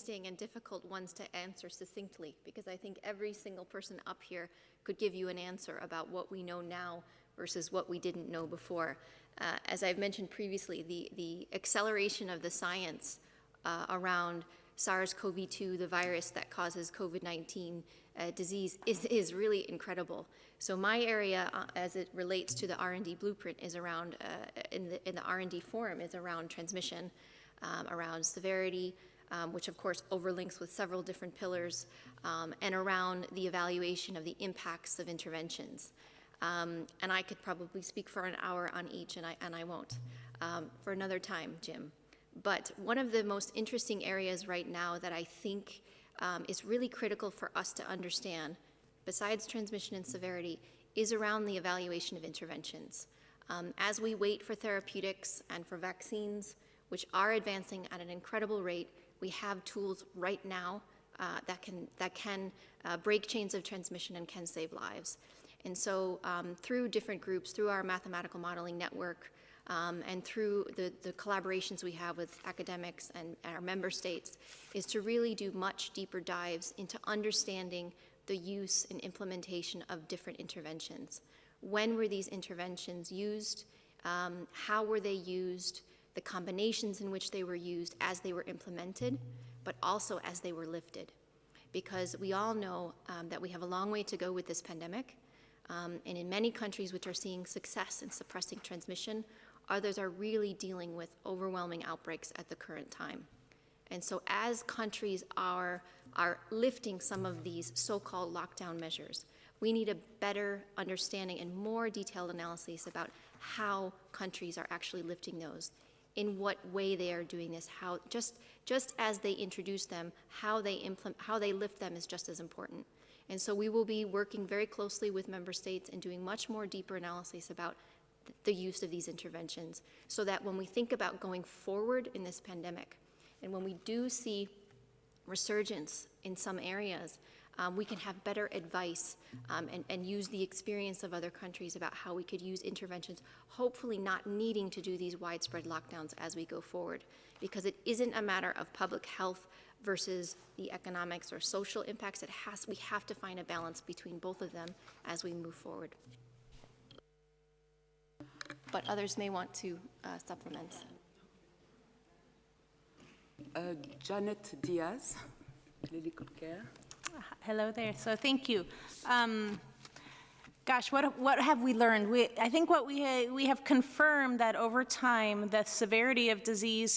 interesting and difficult ones to answer succinctly, because I think every single person up here could give you an answer about what we know now versus what we didn't know before. As I've mentioned previously, the acceleration of the science around SARS-CoV-2, the virus that causes COVID-19 disease, is really incredible. So my area, as it relates to the R&D blueprint, is around, in the R&D forum, is around transmission, around severity, which of course overlinks with several different pillars, and around the evaluation of the impacts of interventions. And I could probably speak for an hour on each, and I won't, for another time, Jim. But one of the most interesting areas right now that I think is really critical for us to understand, besides transmission and severity, is around the evaluation of interventions. As we wait for therapeutics and for vaccines, which are advancing at an incredible rate, we have tools right now that can break chains of transmission and can save lives. And so through different groups, through our mathematical modeling network, and through the collaborations we have with academics and our member states, is to really do much deeper dives into understanding the use and implementation of different interventions. When were these interventions used? How were they used? The combinations in which they were used as they were implemented, but also as they were lifted. Because we all know that we have a long way to go with this pandemic, and in many countries which are seeing success in suppressing transmission, others are really dealing with overwhelming outbreaks at the current time. And so as countries are lifting some of these so-called lockdown measures, we need a better understanding and more detailed analysis about how countries are actually lifting those, in what way they are doing this, how just as they introduce them, how they lift them is just as important. And so we will be working very closely with member states and doing much more deeper analysis about the use of these interventions, so that when we think about going forward in this pandemic, and when we do see resurgence in some areas, we can have better advice and use the experience of other countries about how we could use interventions, hopefully not needing to do these widespread lockdowns as we go forward, because it isn't a matter of public health versus the economics or social impacts. We have to find a balance between both of them as we move forward. But others may want to supplement. Janet Diaz, Clinical Care. Hello there. So thank you. Gosh, what have we learned? I think what we have confirmed that over time, the severity of disease